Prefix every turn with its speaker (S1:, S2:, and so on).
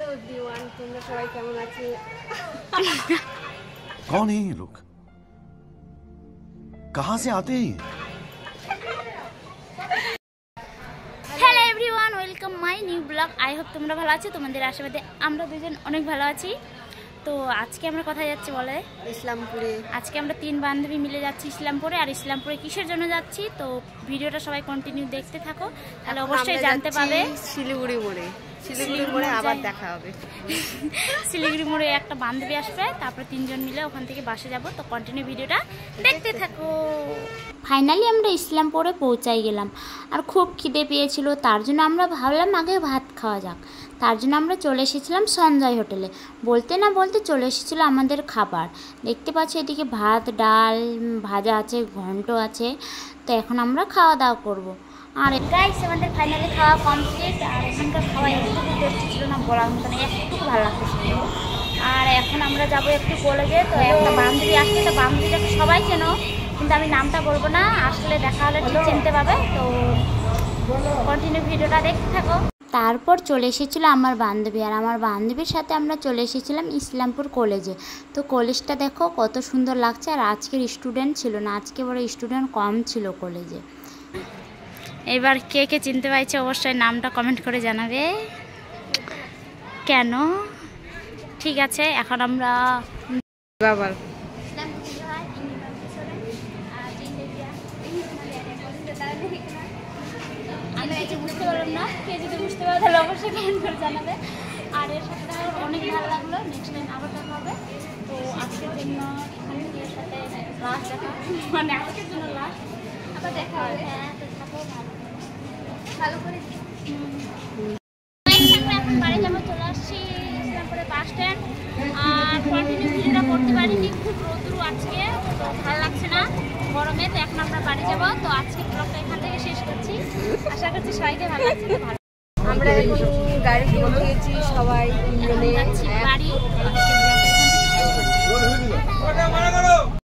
S1: Hello everyone, তোমরা সবাই কেমন আছো?
S2: कौन है ये लोग? कहाँ से आते हैं?
S3: Hello everyone, welcome my new blog. I hope তোমরা ভালো আছো। তোমাদের আশীর্বাদে আমরা দুজন অনেক ভালো আছি। তো আজকে আমরা কোথায় যাচ্ছি বলে?
S1: ইসলামপুরে।
S3: আজকে আমরা 3 বান্ধবী মিলে যাচ্ছি ইসলামপুরে। আর ইসলামপুরে কিসের জন্য যাচ্ছি তো ভিডিওটা সবাই কন্টিনিউ দেখতে থাকো, তাহলে অবশ্যই জানতে পাবে।
S1: শিলিগুড়ি মোড়ে, শিলিগুড়ি মোড়ে আবার দেখা হবে।
S3: শিলিগুড়ি মোড়ে একটা বান্ধবী আসবে, তারপরে 3 জন মিলে ওখান থেকে বাসে যাব। তো কন্টিনিউ ভিডিওটা দেখতে থাকো। ফাইনালি আমরা ইসলামপুরে পৌঁছাই গেলাম, আর খুব খিদে পেয়েছিল, তার জন্য আমরা ভাবলাম আগে ভাত খাওয়া যাক। তার জন্য আমরা চলে এসেছিলাম সঞ্জয় হোটেলে। বলতে না বলতে চলে এসেছিলো আমাদের খাবার। দেখতে পাচ্ছি এদিকে ভাত, ডাল, ভাজা আছে, ঘন্ট আছে। তো এখন আমরা খাওয়া দাওয়া করবো। আর গাইস আমাদের ফাইনালি খাওয়া কমপ্লিট। আর এখানকার খাওয়া একটুকু টেস্টি ছিল না বলার মতো না, একটুকু ভালো লাগতেছিল। আর এখন আমরা যাবো একটু কলেজে। তো একটা বান্ধবী আসছে, তো বান্ধবীটাকে সবাই চেনো, কিন্তু আমি নামটা বলবো না, আসলে দেখা হলে ঠিক চিনতে পাবে। তো কন্টিনিউ ভিডিওটা দেখতে থাকো। তারপর চলে এসেছিলো আমার বান্ধবী, আর আমার বান্ধবীর সাথে আমরা চলে এসেছিলাম ইসলামপুর কলেজে। তো কলেজটা দেখো কত সুন্দর লাগছে। আর আজকের স্টুডেন্ট ছিল না, আজকে বড় স্টুডেন্ট কম ছিল কলেজে। এবার কে কে চিনতে পারছে অবশ্যই নামটা কমেন্ট করে জানাবে। কেন? ঠিক আছে, এখন আমরা
S1: বাবা
S3: আমি কিছু বুঝতে পারলাম না, কে যদি বুঝতে পারে তাহলে অবশ্যই কমেন্ট করে জানাবে। আর এর সাথে অনেক ভালো লাগলো, নেক্সট টাইম আবার দেখা হবে। তো আজকের জন্য এখান থেকে এর সাথে লাস্ট দেখা, মানে আজকের জন্য লাস্ট, আবার দেখা হবে। হ্যাঁ, তো থাকো ভালো করে। এখন বাড়ি যাবো, চলে আসছি তারপরে বাস স্ট্যান্ড। আর কন্টিনিউ ভিডিওটা করতে পারিনি, খুব রোদ্রু আজকে, তো ভালো লাগছে না গরমে। তো এখন আমরা বাড়ি যাবো। তো আজকে ব্লগটা এখান থেকে শেষ করছি। আশা করছি সবাইকে ভালো লাগছে।
S1: আমরা এখন গাড়িতে উঠেছি সবাই,
S3: যাচ্ছি বাড়ি।